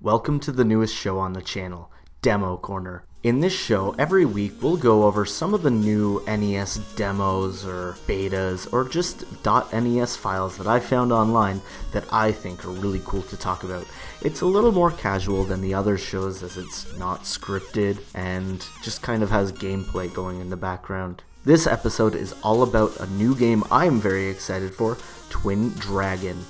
Welcome to the newest show on the channel, Demo Corner. In this show, every week we'll go over some of the new NES demos or betas or just .NES files that I found online that I think are really cool to talk about. It's a little more casual than the other shows as it's not scripted and just kind of has gameplay going in the background. This episode is all about a new game I'm very excited for, Twin Dragon.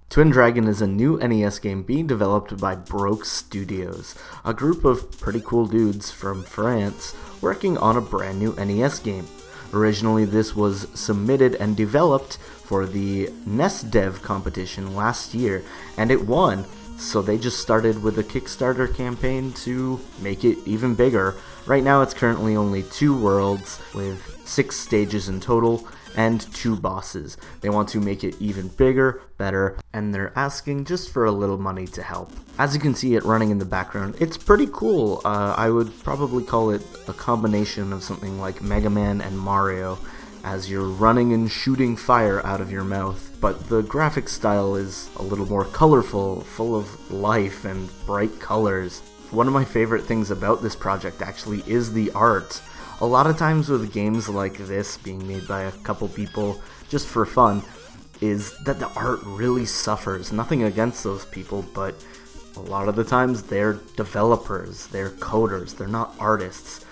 Twin Dragon is a new NES game being developed by Broke Studios, a group of pretty cool dudes from France working on a brand new NES game. Originally, this was submitted and developed for the NESdev competition last year, and it won, so they just started with a Kickstarter campaign to make it even bigger. Right now it's currently only 2 worlds with 6 stages in total and 2 bosses. They want to make it even bigger, better, and they're asking just for a little money to help. As you can see it running in the background, it's pretty cool. I would probably call it a combination of something like Mega Man and Mario, as you're running and shooting fire out of your mouth. But the graphic style is a little more colorful, full of life and bright colors. One of my favorite things about this project actually is the art. A lot of times with games like this being made by a couple people just for fun is that the art really suffers. Nothing against those people, but a lot of the times they're developers, they're coders, they're not artists.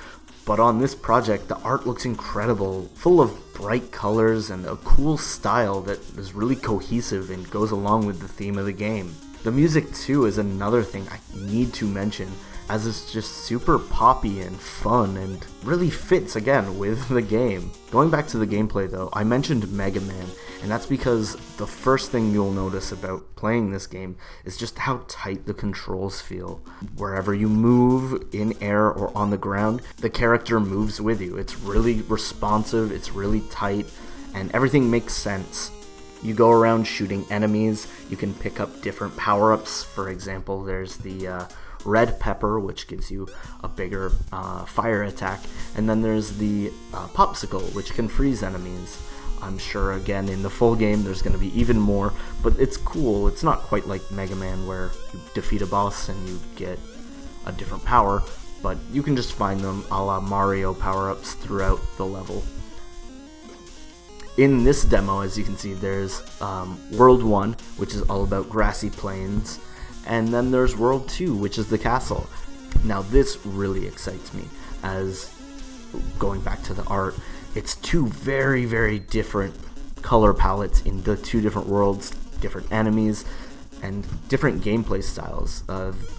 But on this project, the art looks incredible, full of bright colors and a cool style that is really cohesive and goes along with the theme of the game. The music too is another thing I need to mention, as it's just super poppy and fun and really fits again with the game. Going back to the gameplay though, I mentioned Mega Man, and that's because the first thing you'll notice about playing this game is just how tight the controls feel. Wherever you move, in air or on the ground, the character moves with you. It's really responsive, it's really tight, and everything makes sense. You go around shooting enemies, you can pick up different power-ups. For example, there's the red pepper, which gives you a bigger fire attack, and then there's the popsicle, which can freeze enemies. I'm sure again in the full game there's going to be even more, but it's cool. It's not quite like Mega Man where you defeat a boss and you get a different power, but you can just find them a la Mario power-ups throughout the level. In this demo, as you can see, there's World 1, which is all about grassy plains, and then there's World 2, which is the castle. Now this really excites me, as going back to the art, it's 2 very, very different color palettes in the 2 different worlds, different enemies, and different gameplay styles.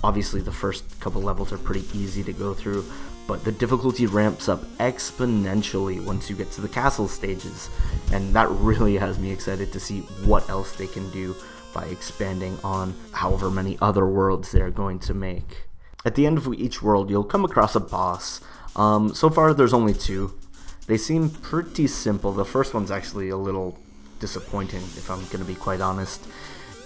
Obviously the first couple levels are pretty easy to go through, but the difficulty ramps up exponentially once you get to the castle stages, and that really has me excited to see what else they can do by expanding on however many other worlds they're going to make. At the end of each world, you'll come across a boss. So far, there's only 2. They seem pretty simple. The first one's actually a little disappointing, if I'm going to be quite honest.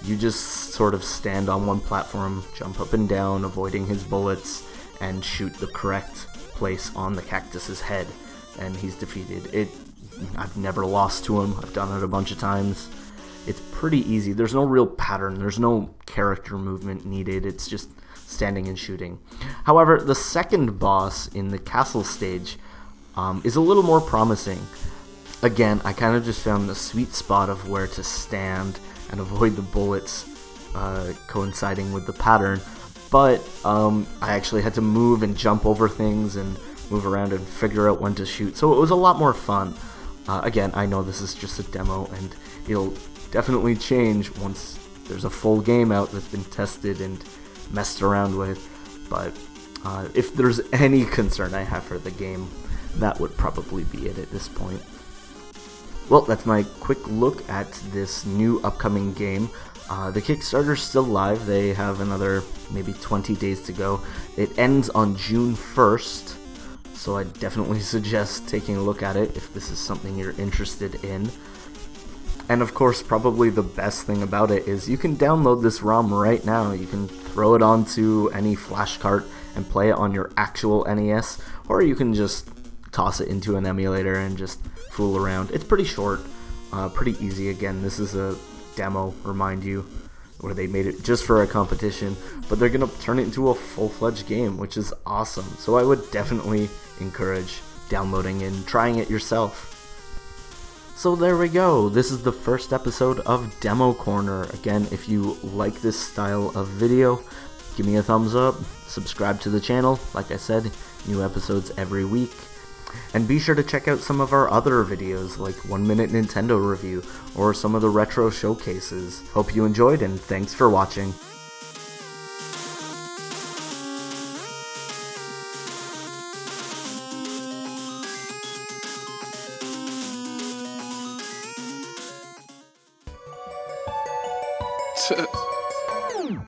You just sort of stand on one platform, jump up and down, avoiding his bullets, and shoot the correct place on the cactus's head, and he's defeated. I've never lost to him. I've done it a bunch of times. It's pretty easy. There's no real pattern. There's no character movement needed. It's just standing and shooting. However, the second boss in the castle stage is a little more promising. Again, I kind of just found the sweet spot of where to stand and avoid the bullets coinciding with the pattern. But I actually had to move and jump over things and move around and figure out when to shoot. So it was a lot more fun. Again, I know this is just a demo, and it'll definitely change once there's a full game out that's been tested and messed around with. But if there's any concern I have for the game, that would probably be it at this point. Well, that's my quick look at this new upcoming game. The Kickstarter's still live. They have another maybe 20 days to go. It ends on June 1st, so I definitely suggest taking a look at it if this is something you're interested in. And of course, probably the best thing about it is you can download this ROM right now. You can throw it onto any flash cart and play it on your actual NES, or you can just toss it into an emulator and just fool around. It's pretty short, pretty easy. Again, this is a demo, remind you, where they made it just for a competition, but they're gonna turn it into a full-fledged game, which is awesome. So I would definitely encourage downloading and trying it yourself. So there we go. This is the first episode of Demo Corner. Again, if you like this style of video, give me a thumbs up, subscribe to the channel. Like I said, new episodes every week. And be sure to check out some of our other videos, like 1 Minute Nintendo Review, or some of the retro showcases. Hope you enjoyed, and thanks for watching. Tuh.